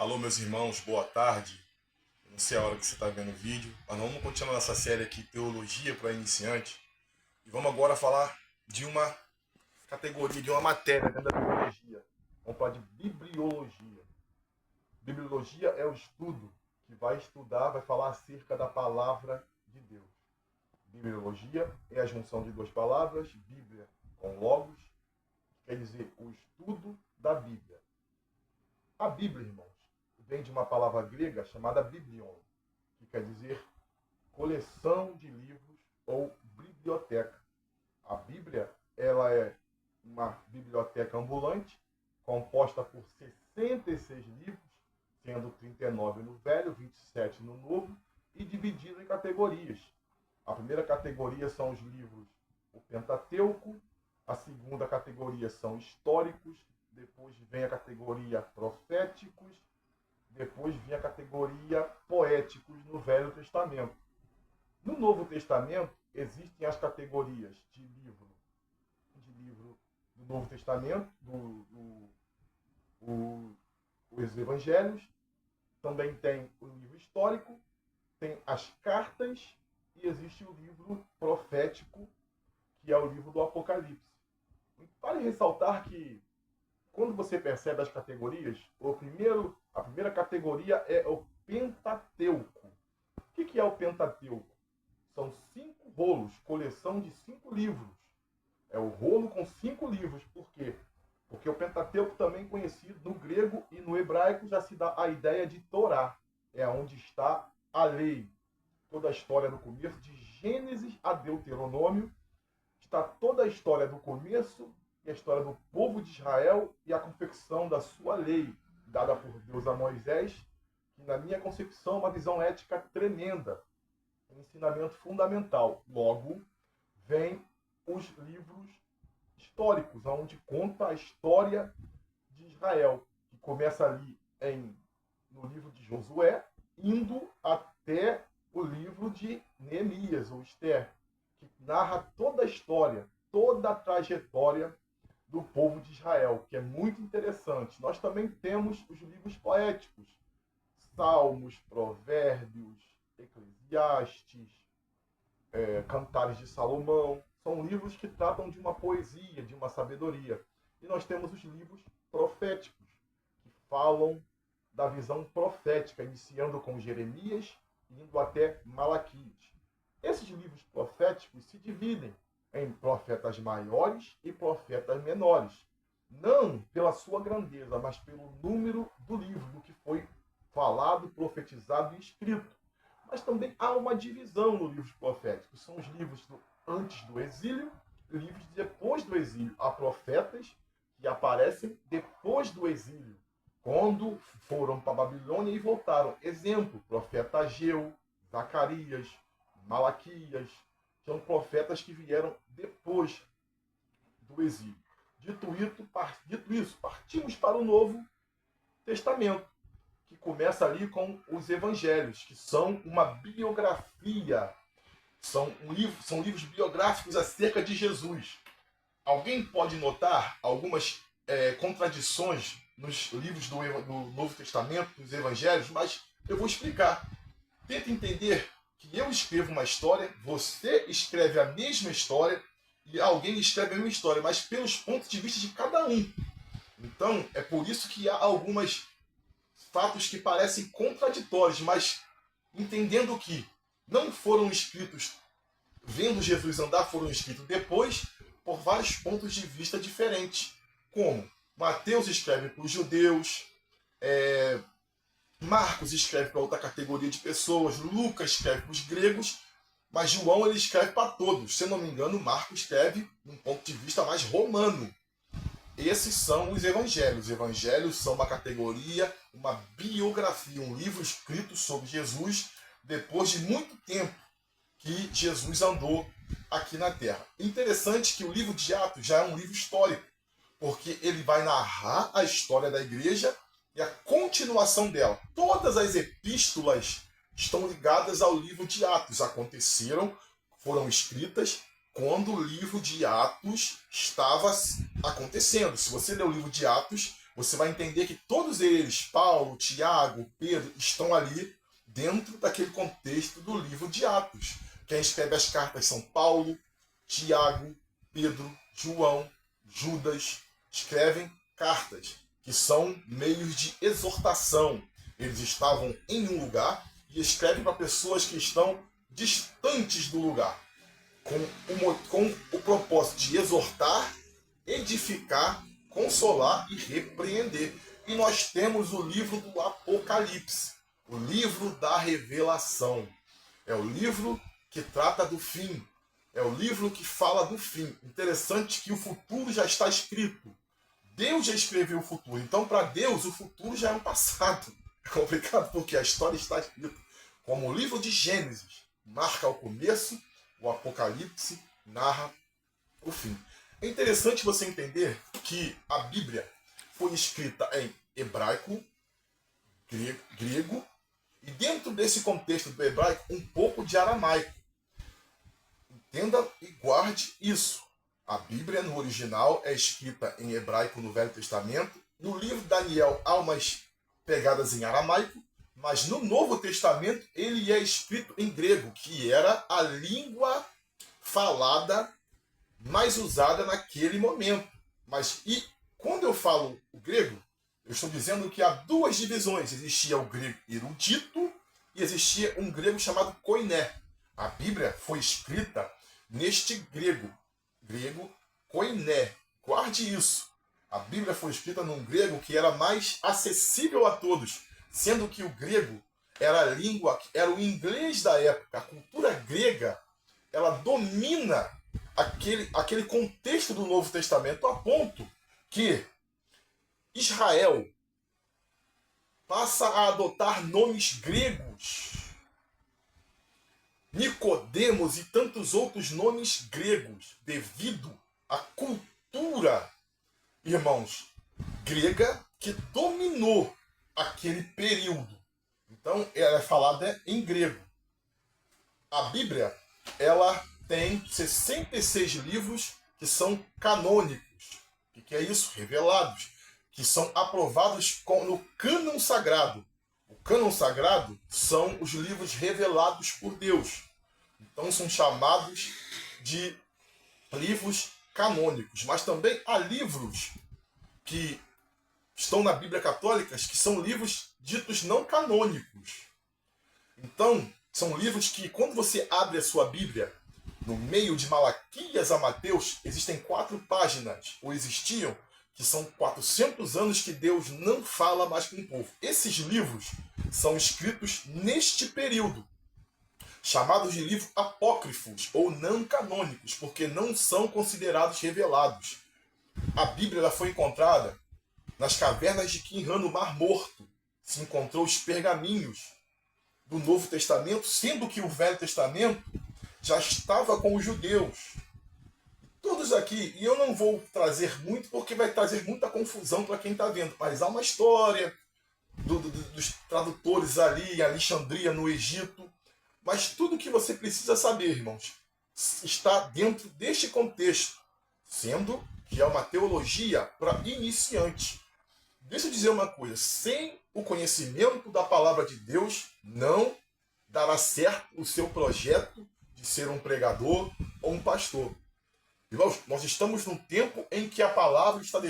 Alô, meus irmãos, boa tarde. Não sei a hora que você está vendo o vídeo, mas vamos continuar nossa série aqui, Teologia para Iniciante. E vamos agora falar de uma categoria, de uma matéria dentro da biologia. Vamos falar de bibliologia. Bibliologia é o estudo que vai estudar, vai falar acerca da palavra de Deus. Bibliologia é a junção de duas palavras, Bíblia com logos, que quer dizer o estudo da Bíblia. A Bíblia, irmãos, vem de uma palavra grega chamada biblion, que quer dizer coleção de livros ou biblioteca. A Bíblia, ela é uma biblioteca ambulante, composta por 66 livros, sendo 39 no Velho, 27 no Novo, e dividida em categorias. A primeira categoria são os livros, o Pentateuco, a segunda categoria são históricos, depois vem a categoria proféticos, depois vem a categoria poéticos no Velho Testamento. No Novo Testamento existem as categorias de livro do Novo Testamento, os Evangelhos, também tem o livro histórico, tem as cartas e existe o livro profético, que é o livro do Apocalipse. Vale ressaltar que quando você percebe as categorias, a primeira categoria é o Pentateuco. O que é o Pentateuco? São 5 rolos, coleção de 5 livros. É o rolo com 5 livros. Por quê? Porque o Pentateuco, também conhecido no grego e no hebraico, já se dá a ideia de Torá. É onde está a lei. Toda a história do começo, de Gênesis a Deuteronômio, está toda a história do começo e a história do povo de Israel e a confecção da sua lei, dada por Deus a Moisés, que, na minha concepção, é uma visão ética tremenda, um ensinamento fundamental. Logo, vem os livros históricos, onde conta a história de Israel, que começa ali no livro de Josué, indo até o livro de Neemias, ou Esther, que narra toda a história, toda a trajetória do povo de Israel, que é muito interessante. Nós também temos os livros poéticos, Salmos, Provérbios, Eclesiastes, Cantares de Salomão. São livros que tratam de uma poesia, de uma sabedoria. E nós temos os livros proféticos, que falam da visão profética, iniciando com Jeremias e indo até Malaquias. Esses livros proféticos se dividem em profetas maiores e profetas menores. Não pela sua grandeza, mas pelo número do livro, do que foi falado, profetizado e escrito. Mas também há uma divisão nos livros proféticos. São os livros antes do exílio e livros depois do exílio. Há profetas que aparecem depois do exílio, quando foram para a Babilônia e voltaram. Exemplo, profeta Ageu, Zacarias, Malaquias, são profetas que vieram depois do exílio. Dito isso, partimos para o Novo Testamento, que começa ali com os Evangelhos, que são uma biografia, são livros biográficos acerca de Jesus. Alguém pode notar algumas contradições nos livros do Novo Testamento, dos Evangelhos, mas eu vou explicar. Tenta entender que eu escrevo uma história, você escreve a mesma história e alguém escreve a mesma história, mas pelos pontos de vista de cada um. Então, é por isso que há alguns fatos que parecem contraditórios, mas entendendo que não foram escritos vendo Jesus andar, foram escritos depois por vários pontos de vista diferentes. Como Mateus escreve para os judeus, Marcos escreve para outra categoria de pessoas, Lucas escreve para os gregos, mas João ele escreve para todos. Se eu não me engano, Marcos escreve num ponto de vista mais romano. Esses são os evangelhos. Os evangelhos são uma categoria, uma biografia, um livro escrito sobre Jesus depois de muito tempo que Jesus andou aqui na Terra. Interessante que o livro de Atos já é um livro histórico, porque ele vai narrar a história da igreja e a continuação dela. Todas as epístolas estão ligadas ao livro de Atos. Foram escritas quando o livro de Atos estava acontecendo. Se você ler o livro de Atos, você vai entender que todos eles, Paulo, Tiago, Pedro, estão ali dentro daquele contexto do livro de Atos. Quem escreve as cartas são Paulo, Tiago, Pedro, João, Judas. Escrevem cartas, que são meios de exortação. Eles estavam em um lugar e escrevem para pessoas que estão distantes do lugar, com o propósito de exortar, edificar, consolar e repreender. E nós temos o livro do Apocalipse, o livro da revelação. É o livro que trata do fim. É o livro que fala do fim. Interessante que o futuro já está escrito. Deus já escreveu o futuro. Então, para Deus, o futuro já é um passado. É complicado porque a história está escrita. Como o livro de Gênesis marca o começo, o Apocalipse narra o fim. É interessante você entender que a Bíblia foi escrita em hebraico, grego, e dentro desse contexto do hebraico, um pouco de aramaico. Entenda e guarde isso. A Bíblia, no original, é escrita em hebraico no Velho Testamento. No livro de Daniel, há umas pegadas em aramaico, mas no Novo Testamento ele é escrito em grego, que era a língua falada mais usada naquele momento. E quando eu falo o grego, eu estou dizendo que há duas divisões. Existia o grego erudito e existia um grego chamado koiné. A Bíblia foi escrita neste grego koiné. Guarde isso. A Bíblia foi escrita num grego que era mais acessível a todos, sendo que o grego era a língua, era o inglês da época. A cultura grega, ela domina aquele contexto do Novo Testamento, a ponto que Israel passa a adotar nomes gregos. Nicodemos e tantos outros nomes gregos, devido à cultura, irmãos, grega que dominou aquele período. Então, ela é falada em grego. A Bíblia, ela tem 66 livros que são canônicos. O que é isso? Revelados. Que são aprovados no cânon sagrado. O cânon sagrado são os livros revelados por Deus. Então são chamados de livros canônicos. Mas também há livros que estão na Bíblia Católica que são livros ditos não canônicos. Então, são livros que, quando você abre a sua Bíblia, no meio de Malaquias a Mateus, existem 4 páginas, ou existiam, que são 400 anos que Deus não fala mais com o povo. Esses livros são escritos neste período, chamados de livros apócrifos ou não canônicos, porque não são considerados revelados. A Bíblia ela foi encontrada nas cavernas de Qumran, no Mar Morto. Se encontrou os pergaminhos do Novo Testamento, sendo que o Velho Testamento já estava com os judeus. Todos aqui, e eu não vou trazer muito, porque vai trazer muita confusão para quem está vendo, mas há uma história dos tradutores ali em Alexandria, no Egito, mas tudo que você precisa saber, irmãos, está dentro deste contexto, sendo que é uma teologia para iniciantes. Deixa eu dizer uma coisa, sem o conhecimento da palavra de Deus, não dará certo o seu projeto de ser um pregador ou um pastor. Irmãos, nós estamos num tempo em que a palavra está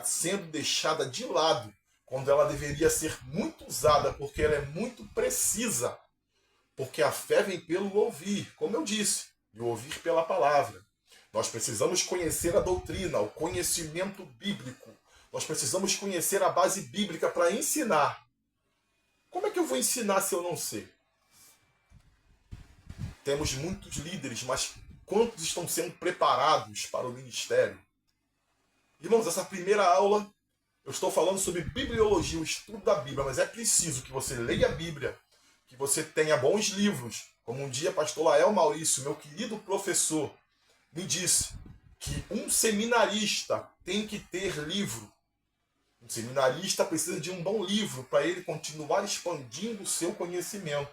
sendo deixada de lado, quando ela deveria ser muito usada, porque ela é muito precisa. Porque a fé vem pelo ouvir, como eu disse, e ouvir pela palavra. Nós precisamos conhecer a doutrina, o conhecimento bíblico. Nós precisamos conhecer a base bíblica para ensinar. Como é que eu vou ensinar se eu não sei? Temos muitos líderes, mas quantos estão sendo preparados para o ministério? Irmãos, essa primeira aula, eu estou falando sobre bibliologia, o estudo da Bíblia, mas é preciso que você leia a Bíblia, que você tenha bons livros. Como um dia pastor Lael Maurício, meu querido professor, me disse que um seminarista tem que ter livro. Um seminarista precisa de um bom livro para ele continuar expandindo o seu conhecimento.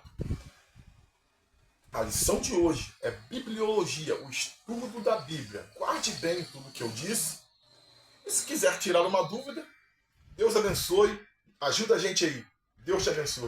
A lição de hoje é bibliologia, o estudo da Bíblia. Guarde bem tudo que eu disse. E se quiser tirar uma dúvida, Deus abençoe. Ajuda a gente aí. Deus te abençoe.